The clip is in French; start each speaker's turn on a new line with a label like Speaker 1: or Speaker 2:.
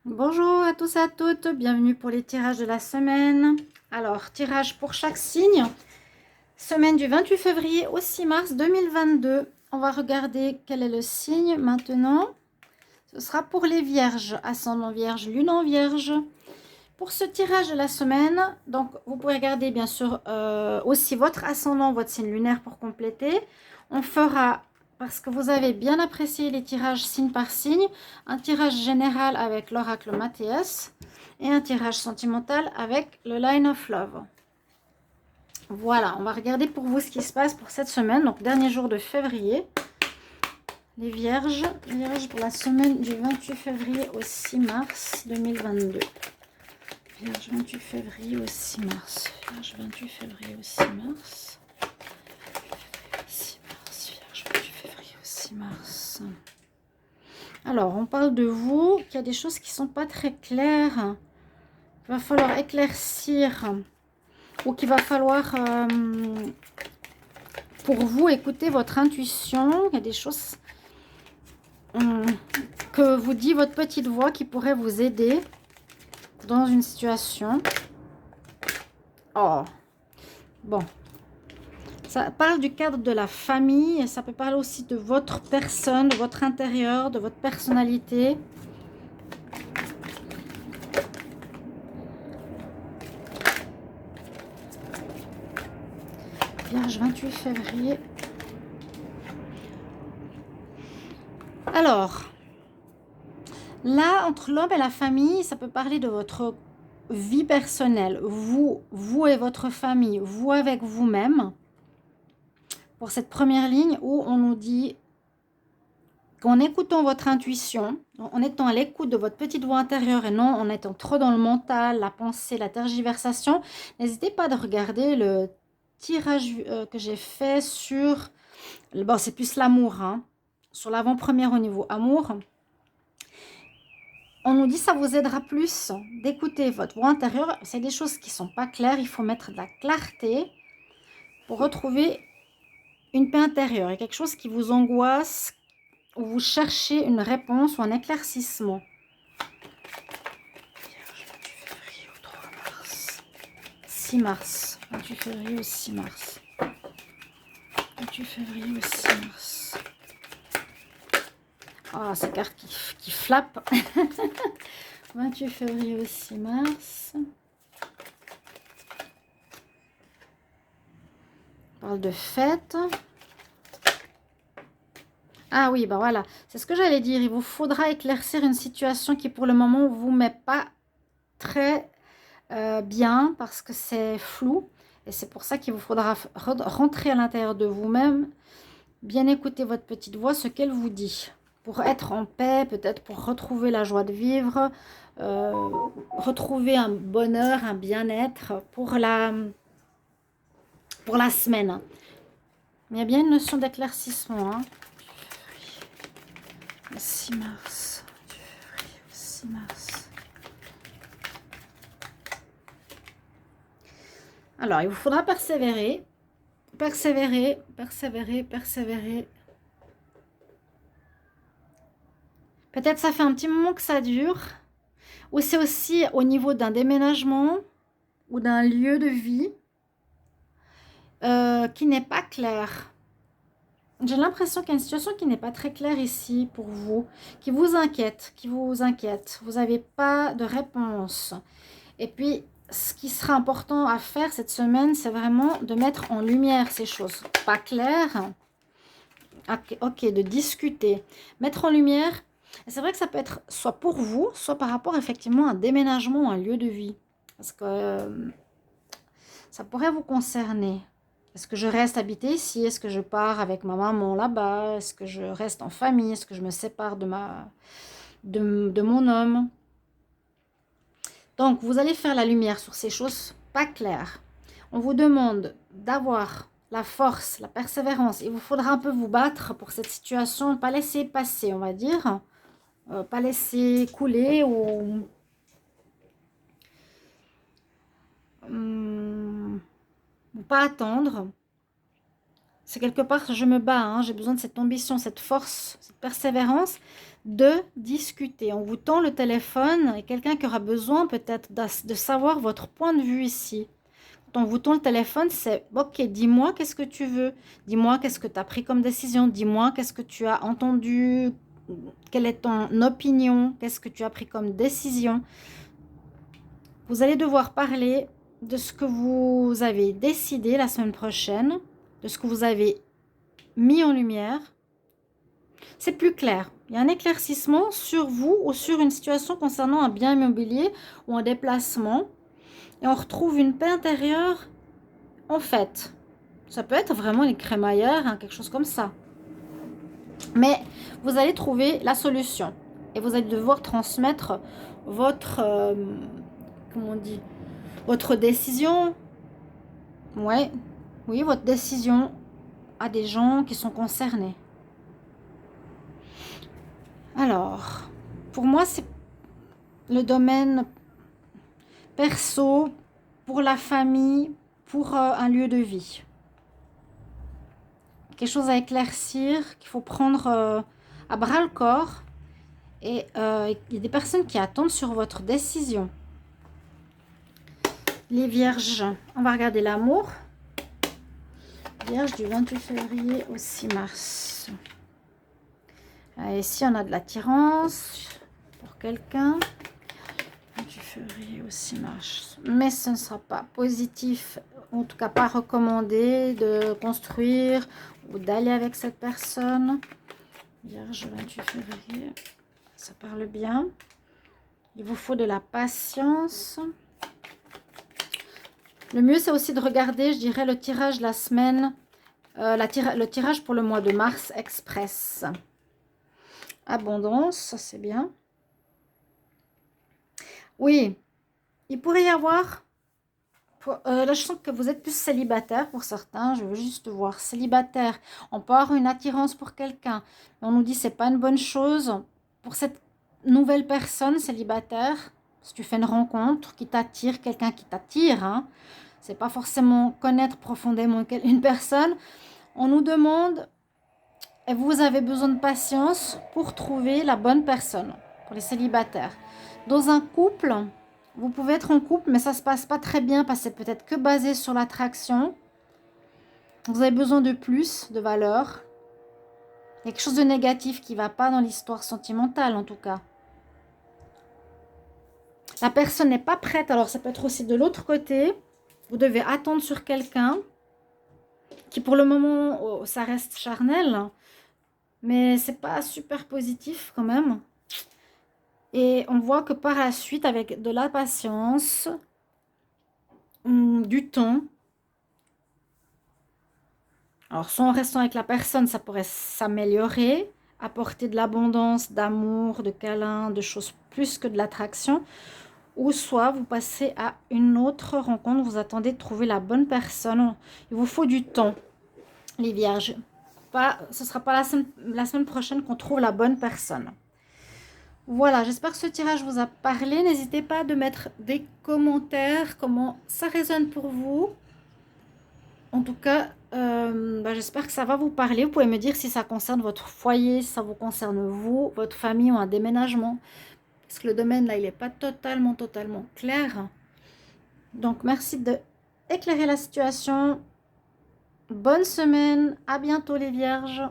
Speaker 1: Bonjour à tous et à toutes, bienvenue pour les tirages de la semaine. Alors, tirage pour chaque signe. Semaine du 28 février au 6 mars 2022. On va regarder quel est le signe maintenant. Ce sera pour les vierges, ascendant vierge, lune en vierge. Pour ce tirage de la semaine, donc vous pouvez regarder bien sûr aussi votre ascendant, votre signe lunaire pour compléter. On fera, parce que vous avez bien apprécié les tirages signe par signe, un tirage général avec l'oracle Mathias et un tirage sentimental avec le Line of Love. Voilà, on va regarder pour vous ce qui se passe pour cette semaine, donc dernier jour de février. Les vierges pour la semaine du 28 février au 6 mars 2022. Vierge 28 février au 6 mars. Vierge 28 février au 6 mars. 6 mars. Vierge 28 février au 6 mars. Alors, on parle de vous, qu'il y a des choses qui ne sont pas très claires. Il va falloir éclaircir. Ou qu'il va falloir, pour vous, écouter votre intuition. Il y a des choses que vous dit votre petite voix qui pourrait vous aider dans une situation. Oh, bon. Ça parle du cadre de la famille et ça peut parler aussi de votre personne, de votre intérieur, de votre personnalité. Vierge 28 février. Alors, là, entre l'homme et la famille, ça peut parler de votre vie personnelle. Vous et votre famille, vous avec vous-même. Pour cette première ligne où on nous dit qu'en écoutant votre intuition, en étant à l'écoute de votre petite voix intérieure et non en étant trop dans le mental, la pensée, la tergiversation, n'hésitez pas à regarder le tirage que j'ai fait sur, bon c'est plus l'amour, hein, sur l'avant-première au niveau amour. On nous dit que ça vous aidera plus d'écouter votre voix intérieure. C'est des choses qui ne sont pas claires, il faut mettre de la clarté pour retrouver une paix intérieure. Il y a quelque chose qui vous angoisse, où vous cherchez une réponse ou un éclaircissement. Vierge, 28 février au 3 mars. 6 mars. 28 février au 6 mars. 28 février au 6 mars. Ah, ces cartes qui flappent. 28 février au 6 mars. On parle de fête. Ah oui, bah voilà. C'est ce que j'allais dire. Il vous faudra éclaircir une situation qui, pour le moment, ne vous met pas très bien parce que c'est flou. Et c'est pour ça qu'il vous faudra rentrer à l'intérieur de vous-même, bien écouter votre petite voix, ce qu'elle vous dit. Pour être en paix, peut-être pour retrouver la joie de vivre, retrouver un bonheur, un bien-être pour la semaine. Mais il y a bien une notion d'éclaircissement. Hein. 6 mars. 6 mars. Alors, il vous faudra persévérer. Persévérer, persévérer, persévérer. Peut-être ça fait un petit moment que ça dure. Ou c'est aussi au niveau d'un déménagement ou d'un lieu de vie qui n'est pas clair. J'ai l'impression qu'il y a une situation qui n'est pas très claire ici pour vous, qui vous inquiète, qui vous inquiète. Vous n'avez pas de réponse. Et puis, ce qui sera important à faire cette semaine, c'est vraiment de mettre en lumière ces choses pas claires. Ok, de discuter. Mettre en lumière. Et c'est vrai que ça peut être soit pour vous, soit par rapport effectivement à un déménagement, un lieu de vie. Parce que ça pourrait vous concerner. Est-ce que je reste habiter ici? Est-ce que je pars avec ma maman là-bas? Est-ce que je reste en famille? Est-ce que je me sépare de mon homme? Donc, vous allez faire la lumière sur ces choses pas claires. On vous demande d'avoir la force, la persévérance. Il vous faudra un peu vous battre pour cette situation, pas laisser passer, on va dire. Pas laisser couler ou pas attendre. c'est quelque part, je me bats, hein, j'ai besoin de cette ambition, cette force, cette persévérance de discuter. On vous tend le téléphone et quelqu'un qui aura besoin peut-être de savoir votre point de vue ici. Quand on vous tend le téléphone, c'est ok, dis-moi qu'est-ce que tu veux, dis-moi qu'est-ce que tu as pris comme décision, dis-moi qu'est-ce que tu as entendu, quelle est ton opinion, qu'est-ce que tu as pris comme décision. Vous allez devoir parler de ce que vous avez décidé la semaine prochaine, de ce que vous avez mis en lumière. C'est plus clair. Il y a un éclaircissement sur vous ou sur une situation concernant un bien immobilier ou un déplacement. Et on retrouve une paix intérieure en fait. Ça peut être vraiment une crémaillère, hein, quelque chose comme ça. Mais vous allez trouver la solution. Et vous allez devoir transmettre votre... comment on dit, votre décision. Ouais, oui, votre décision à des gens qui sont concernés. Alors, pour moi, c'est le domaine perso, pour la famille, pour un lieu de vie. Quelque chose à éclaircir, qu'il faut prendre à bras le corps. Et il y a des personnes qui attendent sur votre décision. Les vierges, on va regarder l'amour. Vierge du 28 février au 6 mars. Et ici, on a de l'attirance pour quelqu'un. 28 février au 6 mars. Mais ce ne sera pas positif, en tout cas pas recommandé de construire ou d'aller avec cette personne. Vierge 28 février, ça parle bien. Il vous faut de la patience. Le mieux, c'est aussi de regarder, je dirais, le tirage de la semaine, le tirage pour le mois de mars express. Abondance, ça c'est bien. Oui, il pourrait y avoir... là, je sens que vous êtes plus célibataire pour certains. Je veux juste voir célibataire. On peut avoir une attirance pour quelqu'un. On nous dit que ce n'est pas une bonne chose. Pour cette nouvelle personne célibataire, si tu fais une rencontre qui t'attire, quelqu'un qui t'attire, hein, c'est pas forcément connaître profondément une personne. On nous demande, et vous avez besoin de patience pour trouver la bonne personne, pour les célibataires. Dans un couple, vous pouvez être en couple, mais ça ne se passe pas très bien parce que c'est peut-être que basé sur l'attraction. Vous avez besoin de plus, de valeur. Il y a quelque chose de négatif qui ne va pas dans l'histoire sentimentale, en tout cas. La personne n'est pas prête, alors ça peut être aussi de l'autre côté. Vous devez attendre sur quelqu'un qui, pour le moment, oh, ça reste charnel, mais c'est pas super positif quand même. Et on voit que par la suite, avec de la patience, du temps, alors soit en restant avec la personne, ça pourrait s'améliorer, apporter de l'abondance, d'amour, de câlins, de choses plus que de l'attraction, ou soit vous passez à une autre rencontre, vous attendez de trouver la bonne personne. Il vous faut du temps, les vierges. Ce ne sera pas la semaine prochaine qu'on trouve la bonne personne. Voilà, j'espère que ce tirage vous a parlé. N'hésitez pas de mettre des commentaires, comment ça résonne pour vous. En tout cas, j'espère que ça va vous parler. Vous pouvez me dire si ça concerne votre foyer, si ça vous concerne vous, votre famille ou un déménagement. Parce que le domaine, là, il n'est pas totalement clair. Donc, merci d'éclairer la situation. Bonne semaine. À bientôt, les vierges.